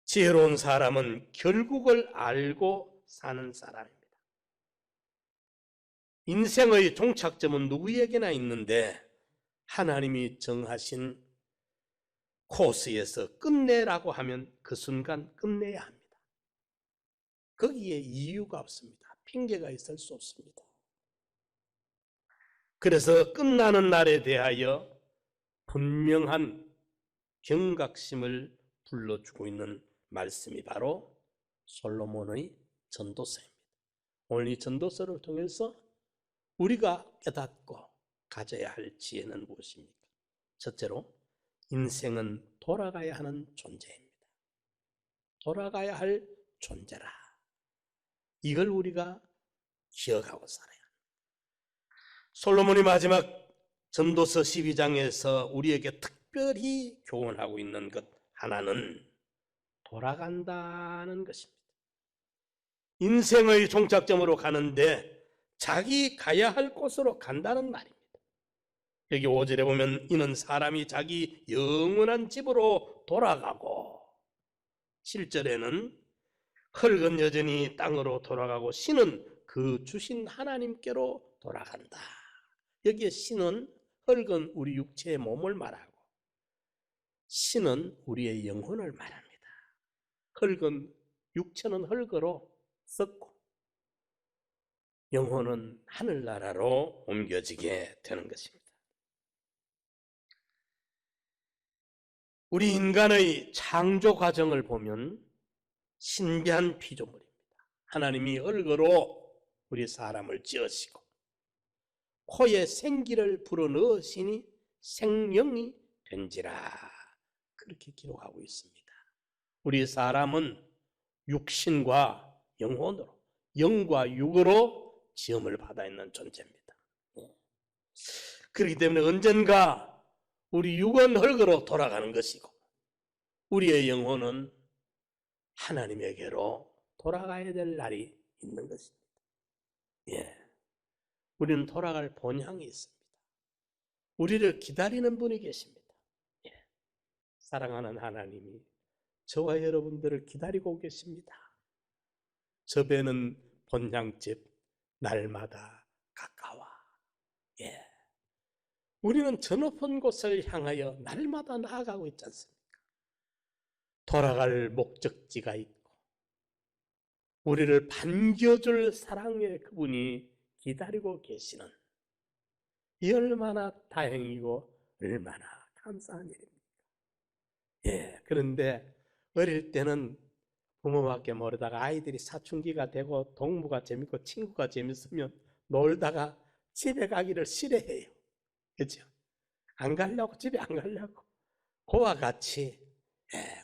지혜로운 사람은 결국을 알고 사는 사람입니다. 인생의 종착점은 누구에게나 있는데 하나님이 정하신 코스에서 끝내라고 하면 그 순간 끝내야 합니다. 거기에 이유가 없습니다. 핑계가 있을 수 없습니다. 그래서 끝나는 날에 대하여 분명한 경각심을 불러주고 있는 말씀이 바로 솔로몬의 전도서입니다. 오늘 이 전도서를 통해서 우리가 깨닫고 가져야 할 지혜는 무엇입니까? 첫째로, 인생은 돌아가야 하는 존재입니다. 돌아가야 할 존재라. 이걸 우리가 기억하고 살아야 합니다. 솔로몬이 마지막 전도서 12장에서 우리에게 특별히 교훈하고 있는 것 하나는 돌아간다는 것입니다. 인생의 종착점으로 가는데 자기 가야 할 곳으로 간다는 말입니다. 여기 5절에 보면 이는 사람이 자기 영원한 집으로 돌아가고, 7절에는 흙은 여전히 땅으로 돌아가고 신은 그 주신 하나님께로 돌아간다. 여기에 신은, 흙은 우리 육체의 몸을 말하고 신은 우리의 영혼을 말합니다. 흙은, 육체는 흙으로 썩고 영혼은 하늘나라로 옮겨지게 되는 것입니다. 우리 인간의 창조 과정을 보면 신비한 피조물입니다. 하나님이 흙으로 우리 사람을 지으시고 코에 생기를 불어넣으시니 생명이 된지라, 그렇게 기록하고 있습니다. 우리 사람은 육신과 영혼으로, 영과 육으로 지음을 받아 있는 존재입니다. 그렇기 때문에 언젠가 우리 육은 흙으로 돌아가는 것이고 우리의 영혼은 하나님에게로 돌아가야 될 날이 있는 것입니다. 우리는 돌아갈 본향이 있습니다. 우리를 기다리는 분이 계십니다. 사랑하는 하나님이 저와 여러분들을 기다리고 계십니다. 저 배는 본향집 날마다 가까워. 우리는 저 높은 곳을 향하여 날마다 나아가고 있지 않습니까? 돌아갈 목적지가 있고 우리를 반겨줄 사랑의 그분이 기다리고 계시는, 이 얼마나 다행이고 얼마나 감사한 일입니까? 그런데 어릴 때는 부모밖에 모르다가 아이들이 사춘기가 되고 동무가 재밌고 친구가 재밌으면 놀다가 집에 가기를 싫어해요. 그렇죠? 안 가려고, 집에 안 가려고. 그와 같이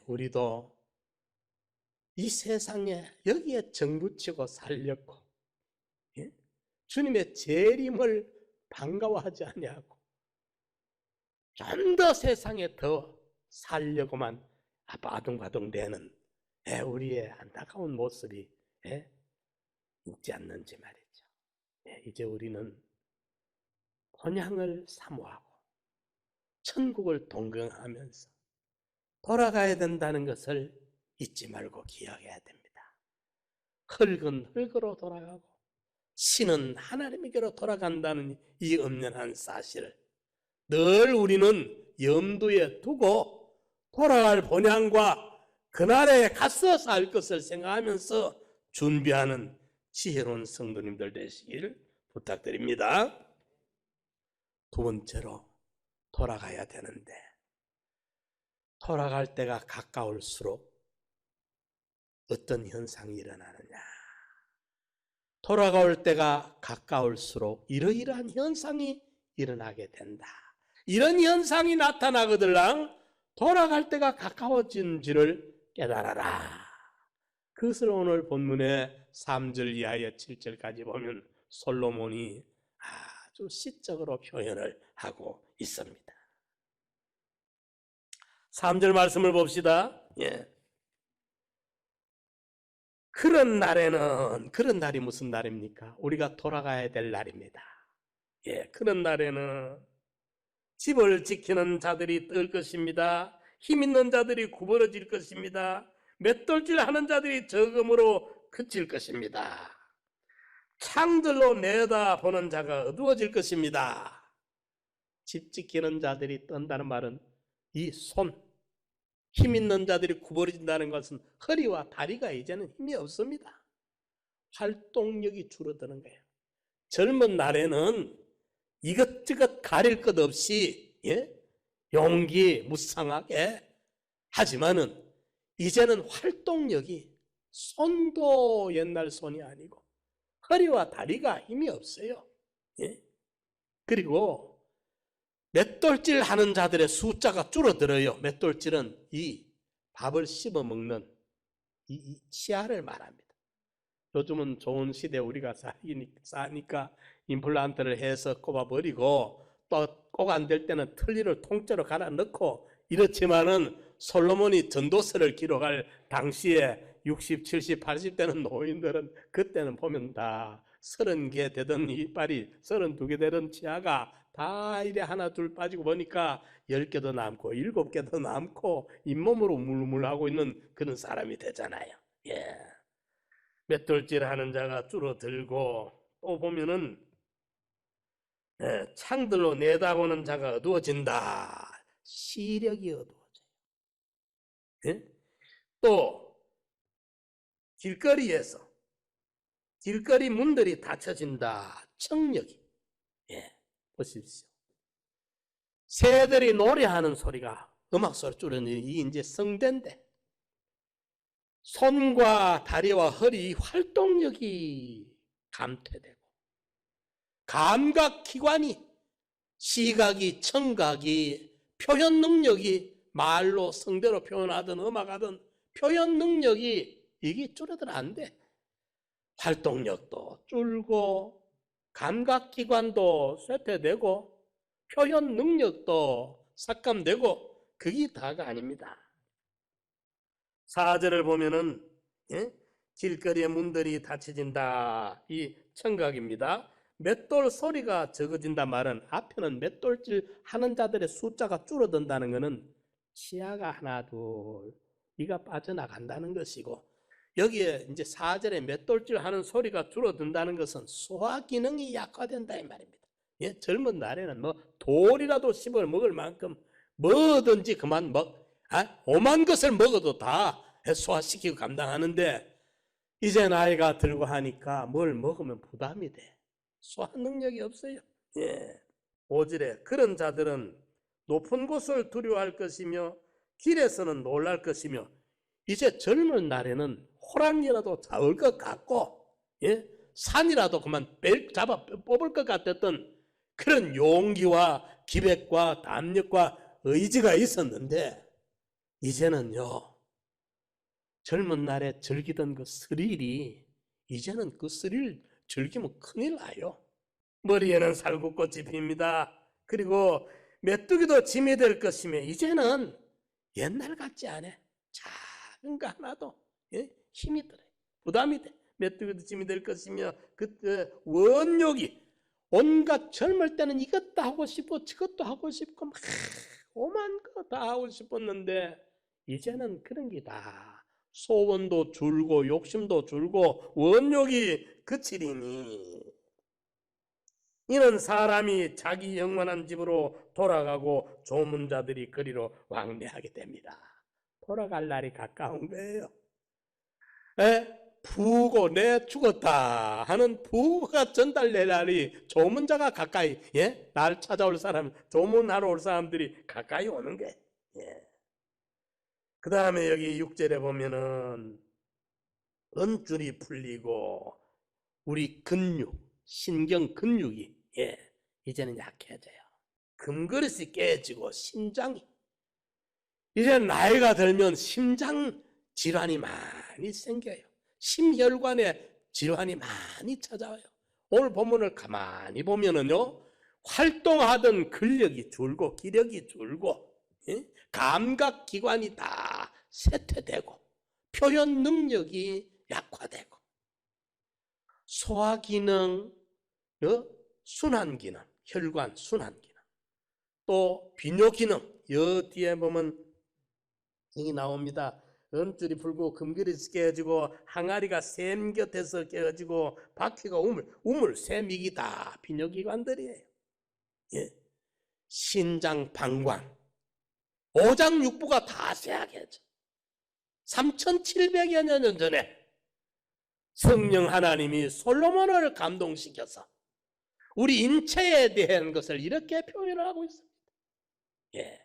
우리도 이 세상에 여기에 정붙이고 살렸고 주님의 재림을 반가워하지 아니하고 좀 더 세상에 더 살려고만 아둥바둥대는 우리의 안타까운 모습이 있지 않는지 말이죠. 이제 우리는 본향을 사모하고 천국을 동경하면서 돌아가야 된다는 것을 잊지 말고 기억해야 됩니다. 흙은 흙으로 돌아가고 신은 하나님에게로 돌아간다는 이 엄연한 사실을 늘 우리는 염두에 두고 돌아갈 본향과 그날에 가서 살 것을 생각하면서 준비하는 지혜로운 성도님들 되시길 부탁드립니다. 두 번째로, 돌아가야 되는데 돌아갈 때가 가까울수록 어떤 현상이 일어나느냐? 돌아갈 때가 가까울수록 이러이러한 현상이 일어나게 된다. 이런 현상이 나타나거들랑 돌아갈 때가 가까워진지를 깨달아라. 그것을 오늘 본문의 3절 이하의 7절까지 보면 솔로몬이 아주 시적으로 표현을 하고 있습니다. 3절 말씀을 봅시다. 그런 날에는, 그런 날이 무슨 날입니까? 우리가 돌아가야 될 날입니다. 그런 날에는 집을 지키는 자들이 뜰 것입니다. 힘 있는 자들이 구부러질 것입니다. 맷돌질 하는 자들이 적음으로 그칠 것입니다. 창들로 내다보는 자가 어두워질 것입니다. 집 지키는 자들이 떤다는 말은 이 손, 힘 있는 자들이 구부러진다는 것은 허리와 다리가 이제는 힘이 없습니다. 활동력이 줄어드는 거예요. 젊은 날에는 이것저것 가릴 것 없이 용기 무쌍하게 하지만은 이제는 활동력이 손도 옛날 손이 아니고 허리와 다리가 힘이 없어요. 그리고 맷돌질 하는 자들의 숫자가 줄어들어요. 맷돌질은 이 밥을 씹어 먹는 이 치아를 말합니다. 요즘은 좋은 시대에 우리가 사니까 임플란트를 해서 꼽아버리고 또 꼭 안 될 때는 틀니를 통째로 갈아 넣고 이렇지만은 솔로몬이 전도서를 기록할 당시에 60, 70, 80대는 노인들은 그때는 보면 다 30개 되던 이빨이 32개 되던 치아가 다 이래 하나 둘 빠지고 보니까 10개도 남고 7개도 남고 잇몸으로 물물하고 있는 그런 사람이 되잖아요. 맷돌질 하는 자가 줄어들고 또 보면은 창들로 내다보는 자가 어두워진다. 시력이 어두워져요. 또 길거리에서 길거리 문들이 닫혀진다. 청력이. 보십시오. 새들이 노래하는 소리가 음악 소리 줄여니 이 이제 성대인데 손과 다리와 허리 활동력이 감퇴되고 감각기관이 시각이 청각이 표현 능력이 말로 성대로 표현하든 음악하든 표현 능력이 이게 줄어들면 안 돼. 활동력도 줄고 감각기관도 쇠퇴되고 표현 능력도 삭감되고 그게 다가 아닙니다. 4절을 보면은 길거리의 문들이 닫혀진다. 이 청각입니다. 맷돌 소리가 적어진다 말은 앞에는 맷돌질 하는 자들의 숫자가 줄어든다는 것은 치아가 하나 둘 이가 빠져나간다는 것이고 여기에 이제 4절에 맷돌질 하는 소리가 줄어든다는 것은 소화 기능이 약화된다 이 말입니다. 젊은 날에는 뭐 돌이라도 씹어 먹을 만큼 뭐든지 그만 오만 것을 먹어도 다 소화시키고 감당하는데 이제 나이가 들고 하니까 뭘 먹으면 부담이 돼. 소화 능력이 없어요. 5절에 그런 자들은 높은 곳을 두려워할 것이며 길에서는 놀랄 것이며 이제 젊은 날에는 호랑이라도 잡을 것 같고 산이라도 그만 잡아 뽑을 것 같았던 그런 용기와 기백과 담력과 의지가 있었는데 이제는요 젊은 날에 즐기던 그 스릴이 이제는 그 스릴 즐기면 큰일 나요. 머리에는 살구꽃이 핍니다. 그리고 메뚜기도 짐이 될 것이며 이제는 옛날 같지 않아. 작은 거 하나도 힘이 들어요. 부담이 돼. 메뚜기도 짐이 될 것이며 그 원욕이 온갖 젊을 때는 이것도 하고 싶고 저것도 하고 싶고 막 오만 거 다 하고 싶었는데 이제는 그런 게 다 소원도 줄고 욕심도 줄고 원욕이 그치리니 이는 사람이 자기 영원한 집으로 돌아가고 조문자들이 그리로 왕래하게 됩니다. 돌아갈 날이 가까운 거예요. 부고 내 죽었다 하는 부가 전달될 날이 조문자가 가까이 날 찾아올 사람 조문하러 올 사람들이 가까이 오는 게 그 다음에 여기 6절에 보면은 은줄이 풀리고 우리 근육 신경 근육이 이제는 약해져요. 금그릇이 깨지고 심장이 이제 나이가 들면 심장 질환이 많이 생겨요. 심혈관에 질환이 많이 찾아와요. 오늘 본문을 가만히 보면은요 활동하던 근력이 줄고 기력이 줄고 감각기관이 다 쇠퇴되고 표현 능력이 약화되고 소화기능, 순환기능, 혈관 순환기능 또 비뇨기능 여 뒤에 보면 여기 나옵니다. 금줄이 풀고 금길이 깨어지고 항아리가 샘 곁에서 깨어지고 바퀴가 우물 샘 이게 다 비뇨기관들이에요. 예. 신장 방광 오장육부가 다 쇠약해져. 3700여 년 전에 성령 하나님이 솔로몬을 감동시켜서 우리 인체에 대한 것을 이렇게 표현하고 있습니다. 예.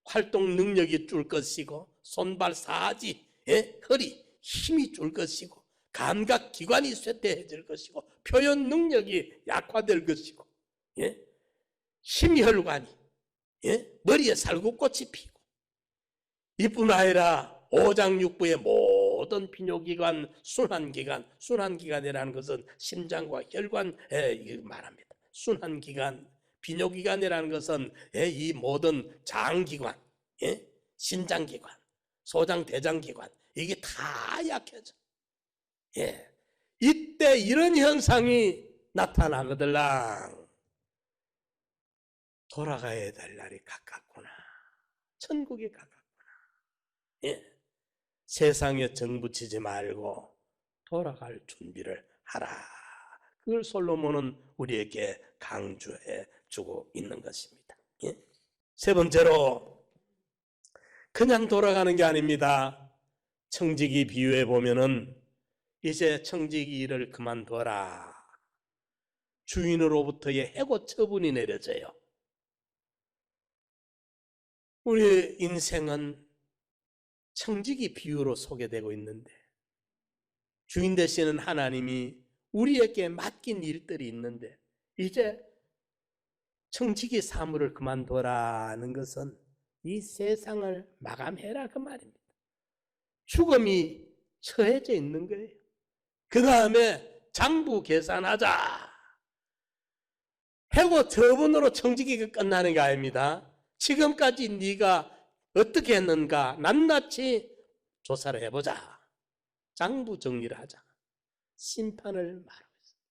활동 능력이 줄 것이고 손발 사지, 예? 허리 힘이 줄 것이고 감각 기관이 쇠퇴해질 것이고 표현 능력이 약화될 것이고, 예? 심혈관이, 예? 머리에 살구꽃이 피고, 이뿐 아니라 오장육부의 모든 비뇨기관, 순환기관이라는 것은 심장과 혈관에 말합니다. 순환기관, 비뇨기관이라는 것은 이 모든 장기관, 예? 신장기관, 소장대장기관 이게 다 약해져. 예. 이때 이런 현상이 나타나거들랑 돌아가야 될 날이 가깝구나. 천국이 가깝구나. 예. 세상에 정붙이지 말고 돌아갈 준비를 하라. 그걸 솔로몬은 우리에게 강조해 주고 있는 것입니다. 예? 세 번째로 그냥 돌아가는 게 아닙니다. 청지기 비유해 보면은 이제 청지기 일을 그만둬라. 주인으로부터의 해고 처분이 내려져요. 우리 인생은 청지기 비유로 소개되고 있는데 주인 되시는 하나님이 우리에게 맡긴 일들이 있는데 이제 청지기 사물을 그만둬라는 것은 이 세상을 마감해라 그 말입니다. 죽음이 처해져 있는 거예요. 그 다음에 장부 계산하자. 해고 처분으로 청지기가 끝나는 게 아닙니다. 지금까지 네가 어떻게 했는가 낱낱이 조사를 해보자. 장부 정리를 하자. 심판을 말하고 있습니다.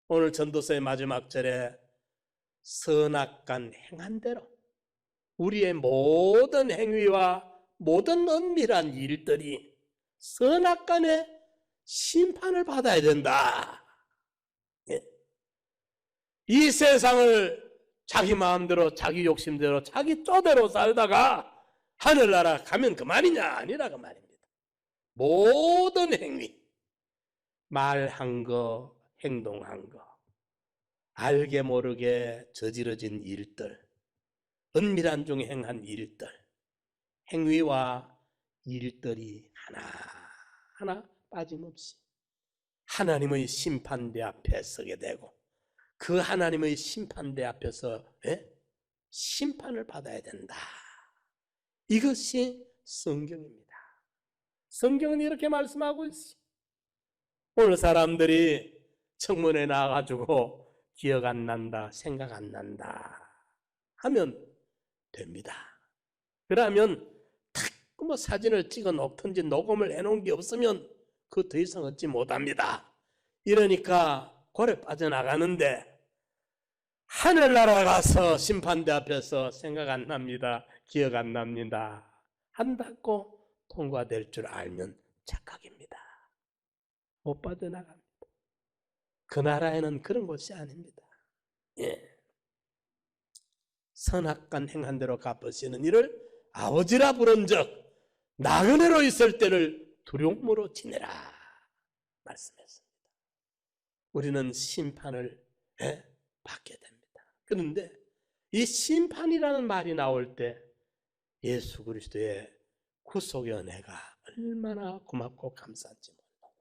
오늘 전도서의 마지막 절에 선악간 행한 대로 우리의 모든 행위와 모든 은밀한 일들이 선악간의 심판을 받아야 된다. 예. 이 세상을 자기 마음대로 자기 욕심대로 자기 쪼대로 살다가 하늘나라 가면 그만이냐 아니라 그 말입니다. 모든 행위, 말한 거, 행동한 거, 알게 모르게 저지러진 일들, 은밀한 중에 행한 일들, 행위와 일들이 하나하나 빠짐없이 하나님의 심판대 앞에 서게 되고 그 하나님의 심판대 앞에서 심판을 받아야 된다. 이것이 성경입니다. 성경은 이렇게 말씀하고 있어요. 오늘 사람들이 청문회 나와가지고 기억 안 난다, 생각 안 난다 하면 됩니다. 그러면 탁 뭐 사진을 찍어 놓든지 녹음을 해놓은 게 없으면 그 더 이상 얻지 못합니다. 이러니까 고래 빠져나가는데 하늘나라 가서 심판대 앞에서 생각 안 납니다. 기억 안 납니다. 한다고 통과될 줄 알면 착각입니다. 못 빠져나갑니다. 그 나라에는 그런 곳이 아닙니다. 예. 선악간 행한 대로 갚으시는 이를 아버지라 부른 적 나그네로 있을 때를 두려움으로 지내라 말씀했습니다. 우리는 심판을 받게 됩니다. 그런데 이 심판이라는 말이 나올 때 예수 그리스도의 구속의 은혜가 얼마나 고맙고 감사한지 몰라요.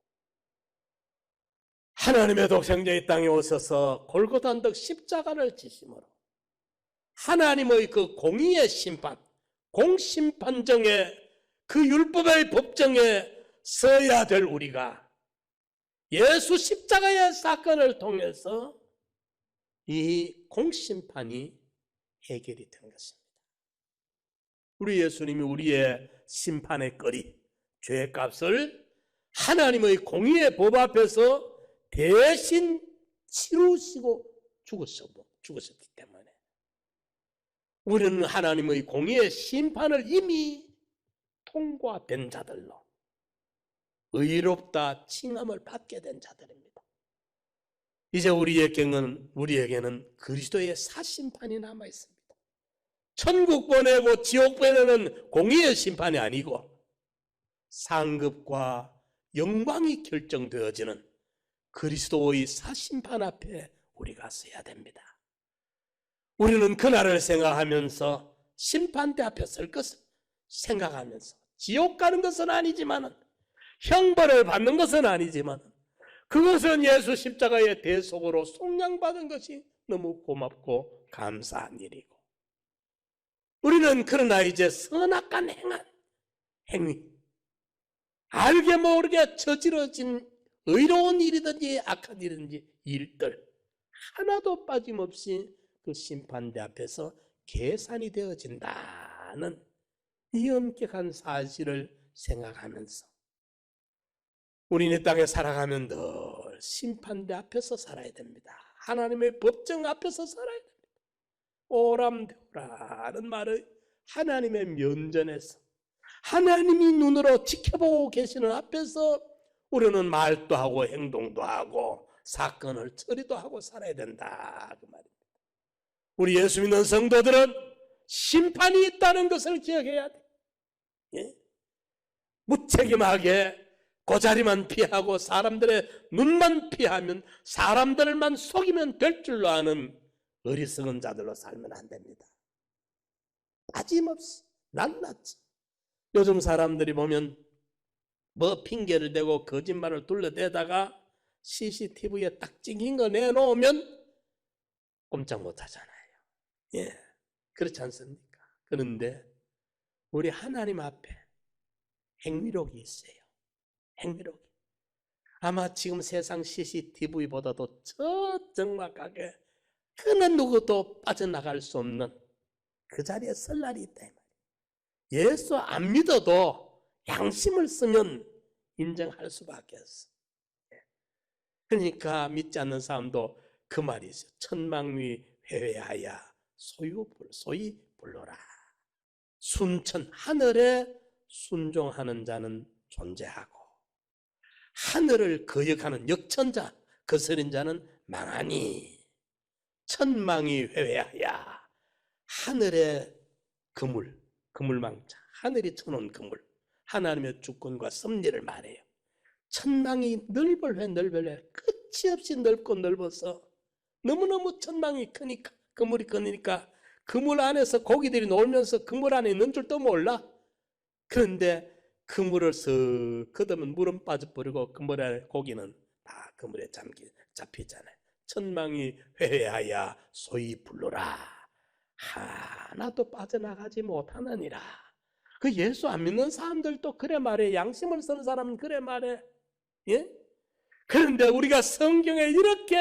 하나님의 독생자 이 땅에 오셔서 골고다 언덕 십자가를 지심으로 하나님의 그 공의의 심판, 공심판정의 그 율법의 법정에 서야 될 우리가 예수 십자가의 사건을 통해서 이 공심판이 해결이 된 것입니다. 우리 예수님이 우리의 심판의 거리, 죄의 값을 하나님의 공의의 법 앞에서 대신 치루시고 죽으셨기 때문에, 우리는 하나님의 공의의 심판을 이미 통과된 자들로 의롭다 칭함을 받게 된 자들입니다. 이제 우리에게는 그리스도의 사심판이 남아 있습니다. 천국 보내고 지옥 보내는 공의의 심판이 아니고 상급과 영광이 결정되어지는 그리스도의 사심판 앞에 우리가 서야 됩니다. 우리는 그날을 생각하면서 심판대 앞에 설 것을 생각하면서 지옥 가는 것은 아니지만 형벌을 받는 것은 아니지만 그것은 예수 십자가의 대속으로 속량받은 것이 너무 고맙고 감사한 일이고 우리는 그러나 이제 선악간 행한 행위 알게 모르게 저지러진 의로운 일이든지 악한 일이든지 일들 하나도 빠짐없이 그 심판대 앞에서 계산이 되어진다는 이 엄격한 사실을 생각하면서 우리는 이 땅에 살아가면 늘 심판대 앞에서 살아야 됩니다. 하나님의 법정 앞에서 살아야 됩니다. 오람되오라는 말을 하나님의 면전에서 하나님이 눈으로 지켜보고 계시는 앞에서 우리는 말도 하고 행동도 하고 사건을 처리도 하고 살아야 된다 그 말입니다. 우리 예수 믿는 성도들은 심판이 있다는 것을 기억해야 돼. 예? 무책임하게 고자리만 피하고 사람들의 눈만 피하면 사람들만 속이면 될 줄로 아는 어리석은 자들로 살면 안 됩니다. 빠짐없이 낱낱이 요즘 사람들이 보면 뭐 핑계를 대고 거짓말을 둘러대다가 CCTV에 딱 찍힌 거 내놓으면 꼼짝 못 하잖아요. 예, 그렇지 않습니까? 그런데 우리 하나님 앞에 행위록이 있어요. 행위록이. 아마 지금 세상 CCTV보다도 저 정확하게 그 누구도 빠져나갈 수 없는 그 자리에 설 날이 있다. 예수 안 믿어도 양심을 쓰면 인정할 수밖에 없어. 그러니까 믿지 않는 사람도 그 말이 있어요. 천망위 회회하여 소위 불러라. 순천 하늘에 순종하는 자는 존재하고 하늘을 거역하는 역천자 거스린 자는 망하니 천망이 회회하여 하늘의 그물망자 하늘이 쳐놓은 그물 하나님의 주권과 섭리를 말해요. 천망이 넓을래 끝이 없이 넓고 넓어서 너무너무 천망이 크니까 그물이 크니까 그물 안에서 고기들이 놀면서 그물 안에 있는 줄도 몰라. 그런데 그물을 쓱 걷으면 물은 빠져버리고 그물 안에 고기는 다 그물에 잡히잖아요. 천망이 회회하여 소위 불러라. 하나도 빠져나가지 못하느니라. 그 예수 안 믿는 사람들도 그래 말해. 양심을 쓰는 사람은 그래 말해. 예? 그런데 우리가 성경에 이렇게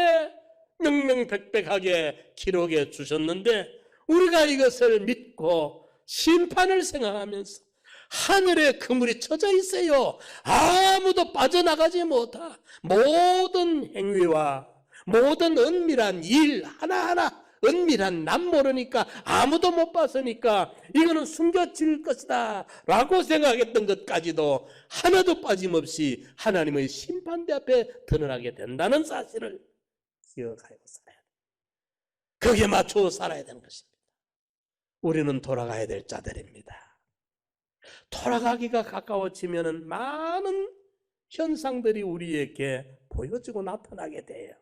명명백백하게 기록해 주셨는데 우리가 이것을 믿고 심판을 생각하면서 하늘에 그물이 쳐져 있어요. 아무도 빠져나가지 못하. 모든 행위와 모든 은밀한 일 하나하나 은밀한 남 모르니까 아무도 못 봤으니까 이거는 숨겨질 것이다 라고 생각했던 것까지도 하나도 빠짐없이 하나님의 심판대 앞에 드러나게 된다는 사실을 기억하고 살아야 돼요. 거기에 맞춰 살아야 되는 것입니다. 우리는 돌아가야 될 자들입니다. 돌아가기가 가까워지면 많은 현상들이 우리에게 보여지고 나타나게 돼요.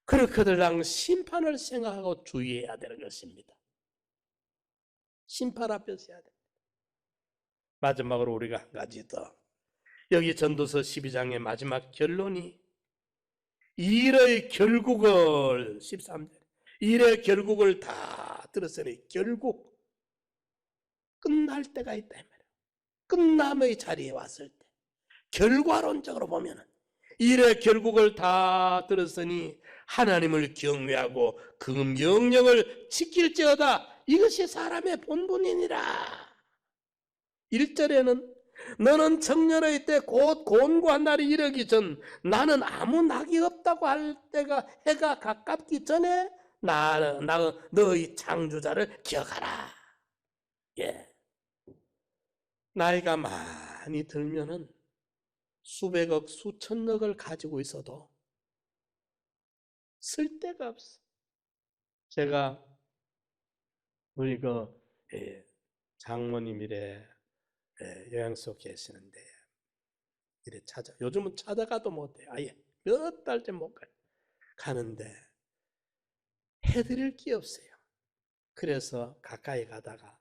그렇거들랑 심판을 생각하고 주의해야 되는 것입니다. 심판 앞에 서야 됩니다. 마지막으로 우리가 한 가지 더. 여기 전도서 12장의 마지막 결론이 일의 결국을 13절 일의 결국을 다 들었으니 결국 끝날 때가 있다 이 말이에요. 끝남의 자리에 왔을 때 결과론적으로 보면은 일의 결국을 다 들었으니 하나님을 경외하고 그 명령을 지킬지어다. 이것이 사람의 본분이니라. 1절에는 너는 청년의 때 곧 곤고한 날이 이르기 전 나는 아무 낙이 없다고 할 때가 해가 가깝기 전에 너의 창조자를 기억하라. 예. 나이가 많이 들면은 수백억, 수천억을 가지고 있어도 쓸 데가 없어. 제가 우리 장모님 이래 요양소 계시는데 이래 요즘은 찾아가도 못해. 아예 몇 달째 못 가요. 가는데 해드릴 게 없어요. 그래서 가까이 가다가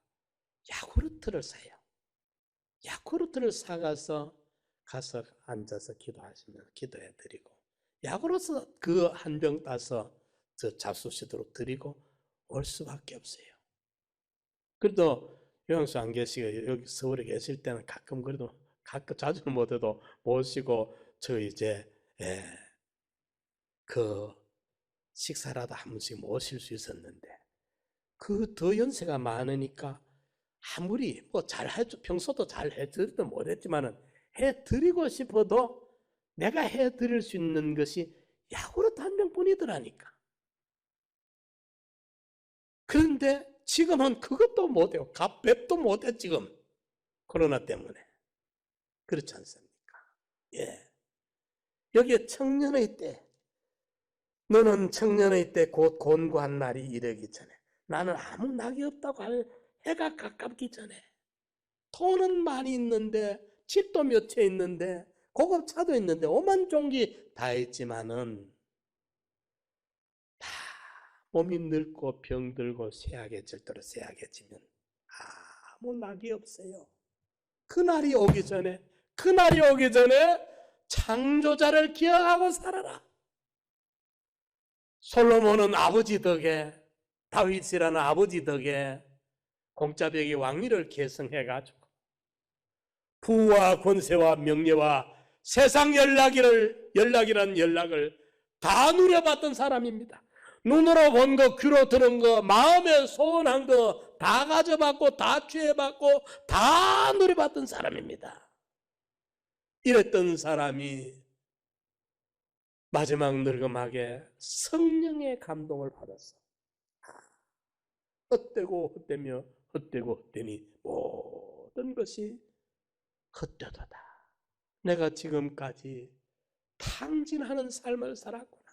야쿠르트를 사요. 야쿠르트를 사가서 가서 앉아서 기도하시면 기도해드리고 야쿠르트 그 한 병 따서 저 잡수시도록 드리고 올 수밖에 없어요. 그래도 요양소 안 계시고 여기 서울에 계실 때는 가끔 그래도 자주는 못해도 모시고 저 이제 그 식사라도 한 번씩 모실 수 있었는데 그 더 연세가 많으니까 아무리 뭐 잘 해줘 평소도 잘 해드리도 못했지만은 해드리고 싶어도 내가 해드릴 수 있는 것이 야구르트 한 병뿐이더라니까. 그런데 지금은 그것도 못해요. 값백도 못해 지금 코로나 때문에. 그렇지 않습니까? 예. 여기에 청년의 때 너는 청년의 때 곧 곤고한 날이 이르기 전에 나는 아무 낙이 없다고 할 해가 가깝기 전에 돈은 많이 있는데 집도 몇 채 있는데 고급차도 있는데 오만 종기 다 있지만은 다 몸이 늙고 병들고 쇠약해질 대로 쇠약해지면 아무 낙이 없어요. 그날이 오기 전에 창조자를 기억하고 살아라. 솔로몬은 아버지 덕에 다윗이라는 아버지 덕에 공짜벽이 왕위를 계승해가지고 부와 권세와 명예와 세상 연락이라는 연락을 다 누려봤던 사람입니다. 눈으로 본 거, 귀로 들은 거, 마음에 소원한 거 다 가져봤고 다 취해봤고 다 누려봤던 사람입니다. 이랬던 사람이 마지막 늙음하게 성령의 감동을 받았어. 헛되고 헛되며 헛되고 헛되니 모든 것이 헛되도다. 내가 지금까지 탕진하는 삶을 살았구나.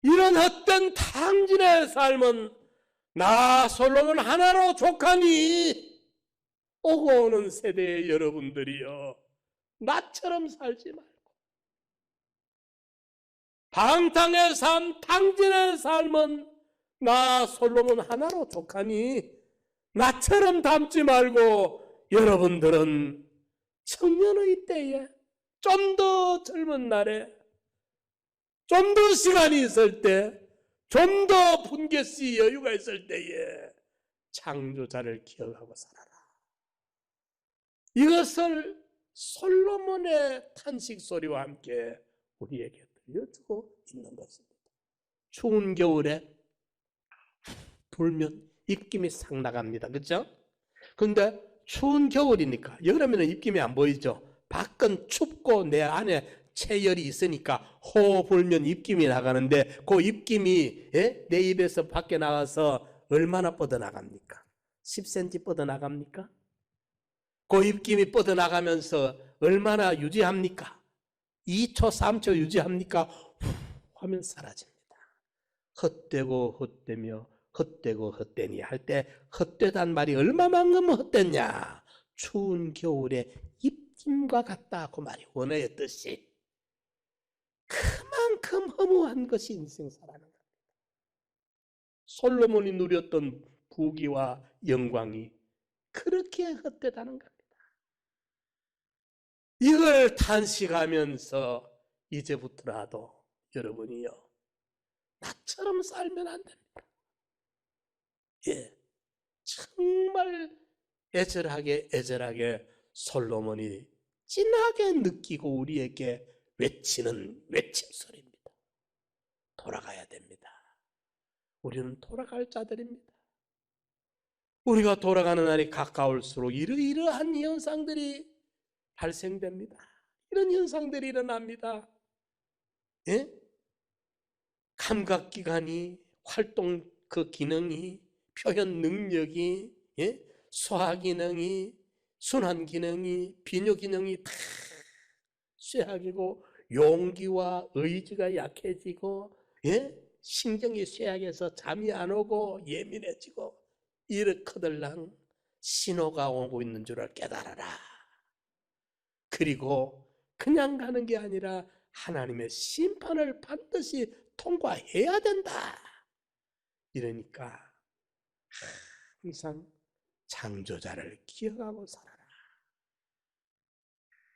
이런 헛된 탕진의 삶은 나 솔로몬 하나로 족하니 오고 오는 세대의 여러분들이여 나처럼 살지 말고 방탕의 삶, 탕진의 삶은 나 솔로몬 하나로 족하니 나처럼 닮지 말고 여러분들은 청년의 때에 좀 더 젊은 날에 좀 더 시간이 있을 때 좀 더 분개씨 여유가 있을 때에 창조자를 기억하고 살아라. 이것을 솔로몬의 탄식 소리와 함께 우리에게 들려주고 있는 것입니다. 추운 겨울에 불면 입김이 싹 나갑니다. 그렇죠? 그런데 추운 겨울이니까 여름에는 입김이 안 보이죠. 밖은 춥고 내 안에 체열이 있으니까 호 불면 입김이 나가는데 그 입김이 내 입에서 밖에 나가서 얼마나 뻗어나갑니까? 10cm 뻗어나갑니까? 그 입김이 뻗어나가면서 얼마나 유지합니까? 2초, 3초 유지합니까? 후 하면 사라집니다. 헛되고 헛되며 헛되고 헛되니 할 때 헛되단 말이 얼마만큼 헛됐냐? 추운 겨울에 입김과 같다 그 말이 원어의 뜻이 그만큼 허무한 것이 인생사라는 겁니다. 솔로몬이 누렸던 부귀와 영광이 그렇게 헛되다는 겁니다. 이걸 탄식하면서 이제부터라도 여러분이요 나처럼 살면 안 됩니다. 예, 정말 애절하게 솔로몬이 진하게 느끼고 우리에게 외치는 외침소리입니다. 돌아가야 됩니다. 우리는 돌아갈 자들입니다. 우리가 돌아가는 날이 가까울수록 이러이러한 현상들이 발생됩니다. 이런 현상들이 일어납니다. 예? 감각기관이 활동 그 기능이 표현 능력이 소화기능이 순환 기능이, 비뇨 기능이 다 쇠약이고 용기와 의지가 약해지고, 예? 신경이 쇠약해서 잠이 안 오고 예민해지고 이렇거들랑 신호가 오고 있는 줄을 깨달아라. 그리고 그냥 가는 게 아니라 하나님의 심판을 반드시 통과해야 된다. 이러니까 항상 창조자를 기억하고 살아라.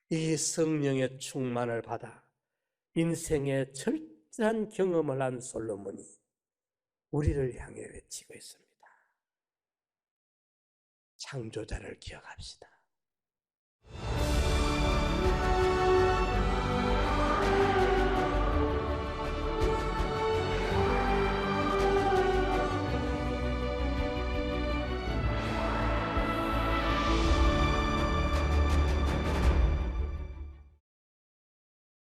이 성령의 충만을 받아 인생의 절대한 경험을 한 솔로몬이 우리를 향해 외치고 있습니다. 창조자를 기억합시다.